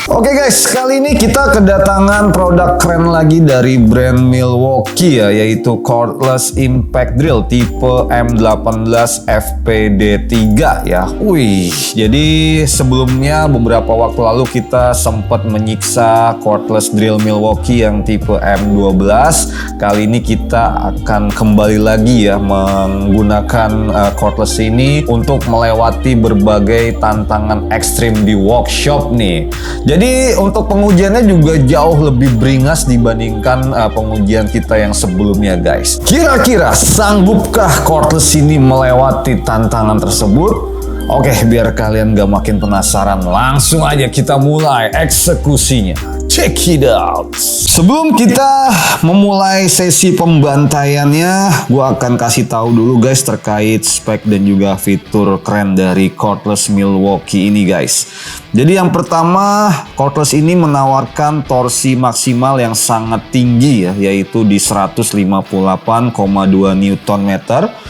Oke guys, kali ini kita kedatangan produk keren lagi dari brand Milwaukee ya, yaitu Cordless Impact Drill tipe M18 FPD3 ya. Wih, jadi sebelumnya beberapa waktu lalu kita sempat menyiksa cordless drill Milwaukee yang tipe M12. Kali ini kita akan kembali lagi ya menggunakan cordless ini untuk melewati berbagai tantangan ekstrim di workshop nih. Jadi untuk pengujiannya juga jauh lebih beringas dibandingkan pengujian kita yang sebelumnya guys. Kira-kira sanggupkah cordless ini melewati tantangan tersebut? Oke, biar kalian gak makin penasaran, langsung aja kita mulai eksekusinya. Check it out. Sebelum kita memulai sesi pembantaiannya, gue akan kasih tahu dulu guys terkait spek dan juga fitur keren dari cordless Milwaukee ini guys. Jadi yang pertama, cordless ini menawarkan torsi maksimal yang sangat tinggi ya, yaitu di 158,2 Nm.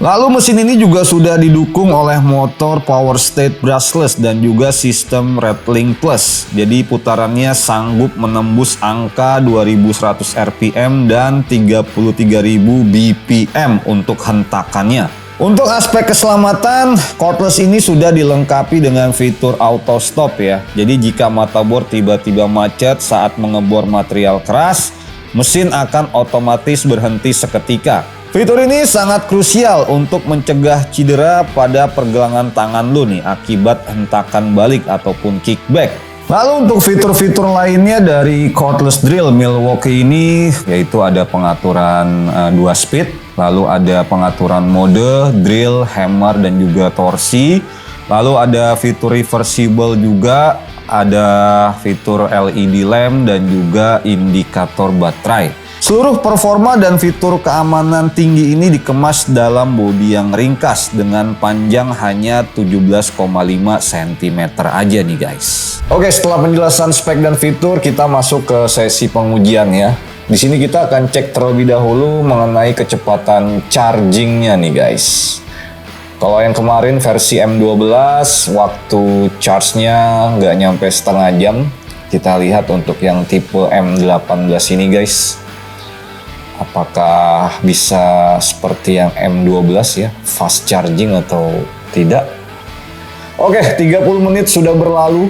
Lalu mesin ini juga sudah didukung oleh motor power state brushless dan juga sistem rattling plus. Jadi putarannya sanggup menembus angka 2100 RPM dan 33.000 BPM untuk hentakannya. Untuk aspek keselamatan, cordless ini sudah dilengkapi dengan fitur auto stop ya. Jadi jika motherboard tiba-tiba macet saat mengebor material keras, mesin akan otomatis berhenti seketika. Fitur ini sangat krusial untuk mencegah cedera pada pergelangan tangan lu nih akibat hentakan balik ataupun kickback. Lalu untuk fitur-fitur lainnya dari cordless drill Milwaukee ini yaitu ada pengaturan 2 speed, lalu ada pengaturan mode, drill, hammer dan juga torsi. Lalu ada fitur reversible juga, ada fitur LED lamp dan juga indikator baterai. Seluruh performa dan fitur keamanan tinggi ini dikemas dalam bodi yang ringkas dengan panjang hanya 17,5 cm aja nih guys. Oke, setelah penjelasan spek dan fitur, kita masuk ke sesi pengujian ya. Di sini kita akan cek terlebih dahulu mengenai kecepatan chargingnya nih guys. Kalau yang kemarin versi M12 waktu charge-nya nggak nyampe setengah jam. Kita lihat untuk yang tipe M18 ini guys. Apakah bisa seperti yang M12 ya, fast charging atau tidak? Oke, 30 menit sudah berlalu.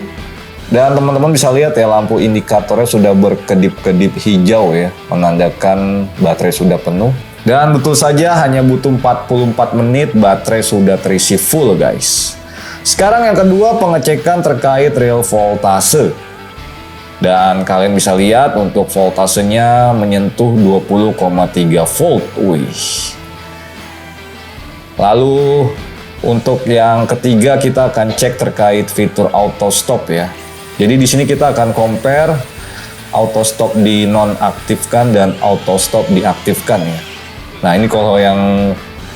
Dan teman-teman bisa lihat ya, lampu indikatornya sudah berkedip-kedip hijau ya, menandakan baterai sudah penuh. Dan betul saja hanya butuh 44 menit baterai sudah terisi full guys. Sekarang yang kedua, pengecekan terkait real voltase. Dan kalian bisa lihat untuk voltasenya menyentuh 20,3 volt. Wih. Lalu untuk yang ketiga kita akan cek terkait fitur auto stop ya. Jadi di sini kita akan compare auto stop dinonaktifkan dan auto stop diaktifkan ya. Nah ini kalau yang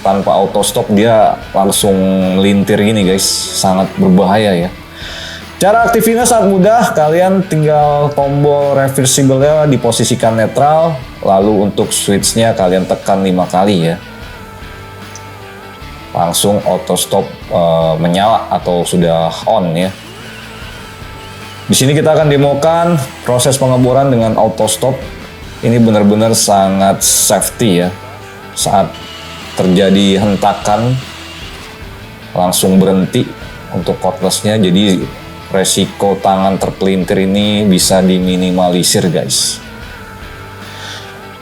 tanpa auto stop dia langsung melintir gini guys, sangat berbahaya ya. Cara aktifinnya sangat mudah, kalian tinggal tombol reversible-nya diposisikan netral, lalu untuk switch-nya kalian tekan 5 kali ya. Langsung auto stop menyala atau sudah on ya. Di sini kita akan demokan proses pengeboran dengan auto stop. Ini benar-benar sangat safety ya. Saat terjadi hentakan langsung berhenti untuk cordless-nya, jadi resiko tangan terpelintir ini bisa diminimalisir guys.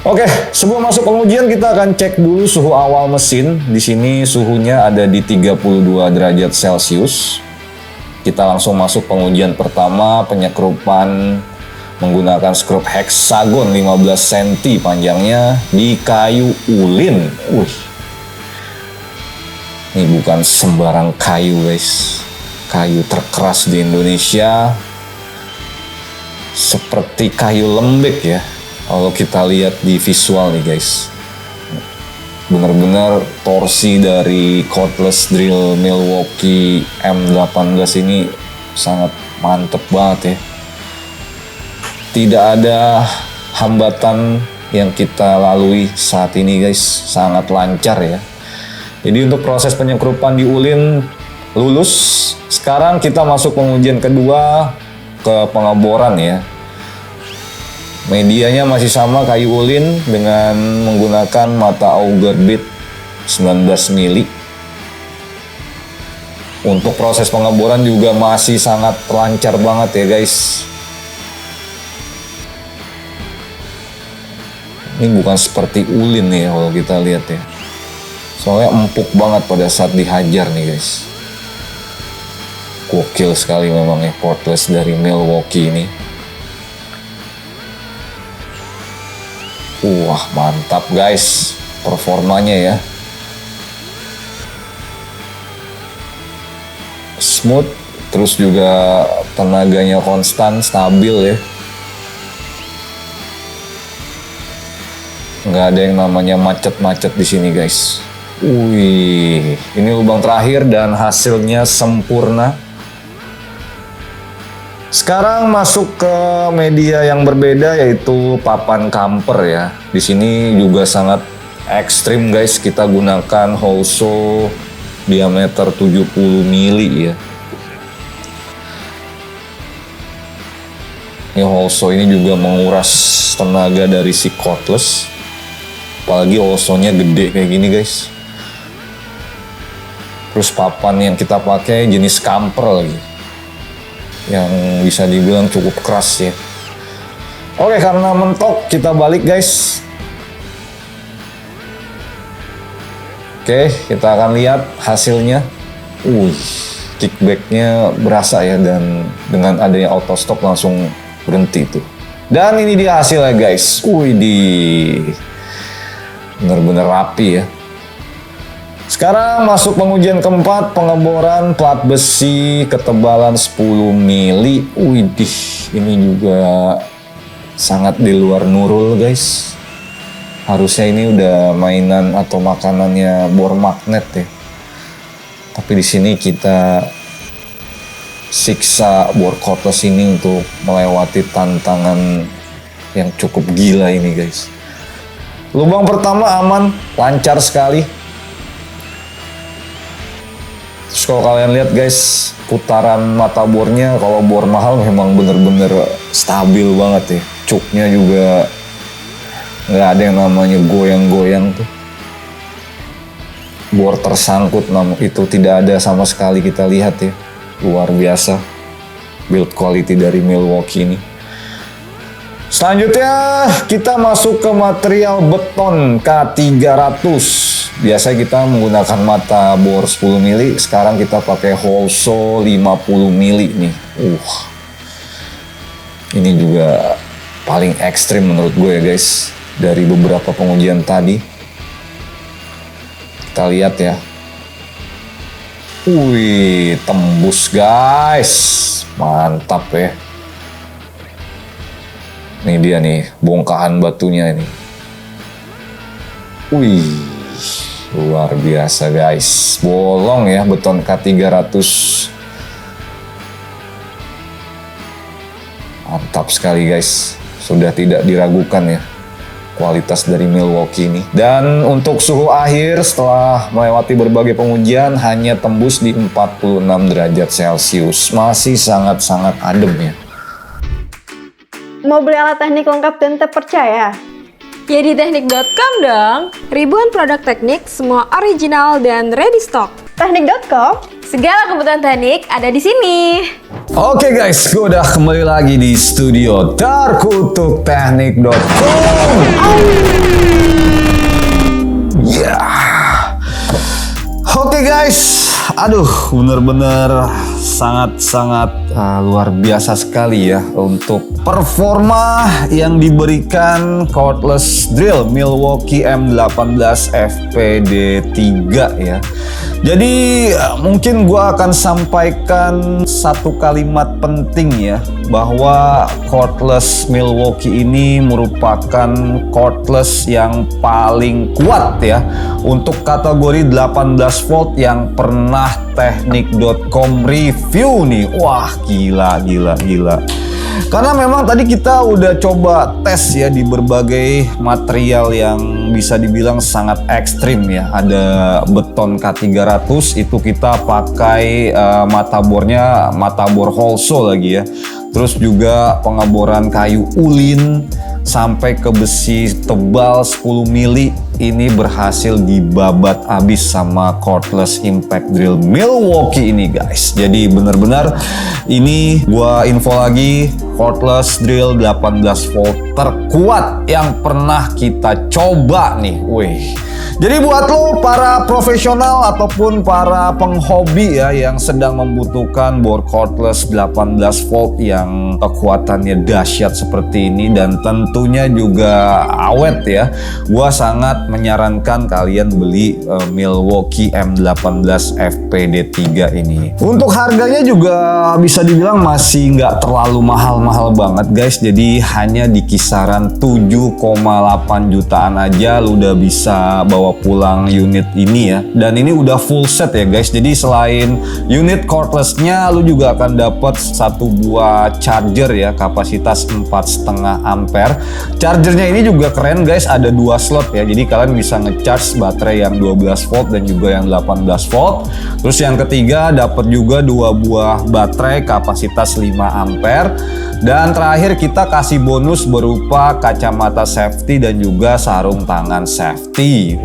Oke, sebelum masuk pengujian kita akan cek dulu suhu awal mesin. Di sini suhunya ada di 32 derajat Celcius. Kita langsung masuk pengujian pertama, penyekrupan menggunakan skrup hexagon 15 cm panjangnya di kayu ulin. Ini bukan sembarang kayu guys. Kayu terkeras di Indonesia, seperti kayu lembek ya. Kalau kita lihat di visual nih guys, benar-benar torsi dari cordless drill Milwaukee M18 ini sangat mantep banget ya. Tidak ada hambatan yang kita lalui saat ini guys, sangat lancar ya. Jadi untuk proses penyekrupan di ulin lulus. Sekarang kita masuk pengujian kedua, ke pengeboran ya. Medianya masih sama kayu ulin dengan menggunakan mata auger bit 19 mili. Untuk proses pengeboran juga masih sangat lancar banget ya guys. Ini bukan seperti ulin nih kalau kita lihat ya. Soalnya empuk banget pada saat dihajar nih guys. Gokil sekali memang ya cordless dari Milwaukee ini. Wah mantap guys performanya ya. Smooth, terus juga tenaganya konstan, stabil ya. Nggak ada yang namanya macet-macet di sini guys. Wih, ini lubang terakhir dan hasilnya sempurna. Sekarang masuk ke media yang berbeda yaitu papan kamper ya. Di sini juga sangat ekstrim guys. Kita gunakan Hoso diameter 70 mili ya. Ini Hoso ini juga menguras tenaga dari si cordless. Apalagi Hoso-nya gede kayak gini guys. Terus papan yang kita pakai jenis kamper lagi. Yang bisa dibilang cukup keras ya. Oke, karena mentok kita balik guys. Oke, kita akan lihat hasilnya. Kickbacknya berasa ya, dan dengan adanya auto stop langsung berhenti tuh. Dan ini dia hasilnya guys. Bener-bener rapi ya. Sekarang masuk pengujian keempat, pengeboran plat besi ketebalan 10 mili. Widih, ini juga sangat di luar nurul guys. Harusnya ini udah mainan atau makanannya bor magnet ya. Tapi di sini kita siksa bor cordless ini untuk melewati tantangan yang cukup gila ini guys. Lubang pertama aman, lancar sekali. Terus kalau kalian lihat guys, putaran mata bornya kalau bor mahal memang bener-bener stabil banget ya. Cuknya juga nggak ada yang namanya goyang-goyang tuh. Bor tersangkut itu tidak ada sama sekali kita lihat ya. Luar biasa build quality dari Milwaukee ini. Selanjutnya kita masuk ke material beton K300. Biasa kita menggunakan mata bor 10 mili, sekarang kita pakai Hoso 50 mili nih. Ini juga paling ekstrim menurut gue ya guys. Dari beberapa pengujian tadi. Kita lihat ya. Tembus guys. Mantap ya. Ini dia nih, bongkahan batunya ini. Luar biasa guys. Bolong ya beton K300. Mantap sekali guys. Sudah tidak diragukan ya kualitas dari Milwaukee ini. Dan untuk suhu akhir setelah melewati berbagai pengujian hanya tembus di 46 derajat Celcius. Masih sangat-sangat adem ya. Mau beli alat teknik lengkap dan terpercaya? Ya di teknik.com dong. Ribuan produk teknik, semua original dan ready stock. Teknik.com, segala kebutuhan teknik ada di sini. Oke guys, gue udah kembali lagi di studio terkutuk teknik.com. Oke guys, aduh bener-bener sangat-sangat luar biasa sekali ya untuk performa yang diberikan cordless drill Milwaukee M18 FPD3 ya. Jadi mungkin gua akan sampaikan satu kalimat penting ya, bahwa cordless Milwaukee ini merupakan cordless yang paling kuat ya untuk kategori 18 volt yang pernah teknik.com review nih. Wah, gila. Karena memang tadi kita udah coba tes ya di berbagai material yang bisa dibilang sangat ekstrim ya. Ada beton K300 itu kita pakai matabornya matabor Holso lagi ya. Terus juga pengeboran kayu ulin sampai ke besi tebal 10 mili ini berhasil dibabat habis sama cordless impact drill Milwaukee ini guys. Jadi benar-benar ini gua info lagi, cordless drill 18 volt terkuat yang pernah kita coba nih. Wih. Jadi buat lo para profesional ataupun para penghobi ya yang sedang membutuhkan bor cordless 18 volt yang kekuatannya dahsyat seperti ini dan tentunya juga awet ya, gua sangat menyarankan kalian beli Milwaukee M18 FPD3 ini. Untuk harganya juga bisa dibilang masih nggak terlalu mahal-mahal banget guys. Jadi hanya di kisaran 7,8 jutaan aja lu udah bisa bawa pulang unit ini ya. Dan ini udah full set ya guys. Jadi selain unit cordless-nya, lu juga akan dapat satu buah charger ya, kapasitas 4,5 ampere. Chargernya ini juga keren guys, ada 2 slot ya. Jadi kalian bisa ngecharge baterai yang 12 volt dan juga yang 18 volt. Terus yang ketiga dapat juga 2 buah baterai kapasitas 5 ampere. Dan terakhir kita kasih bonus berupa kacamata safety dan juga sarung tangan safety.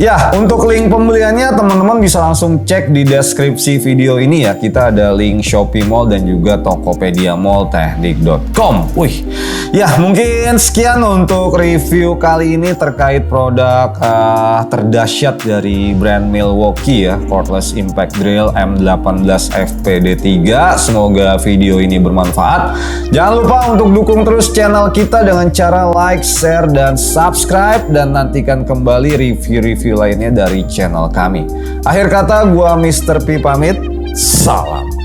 Ya, untuk link pembeliannya teman-teman bisa langsung cek di deskripsi video ini ya. Kita ada link Shopee Mall dan juga Tokopedia Mall Technic.com. Wih, ya mungkin sekian untuk review kali ini terkait produk terdahsyat dari brand Milwaukee ya, cordless impact drill M18 FPD3. Semoga video ini bermanfaat. Jangan lupa untuk dukung terus channel kita dengan cara like, share, dan subscribe. Dan nantikan kembali review-review lainnya dari channel kami. Akhir kata, gua Mr. P pamit. Salam.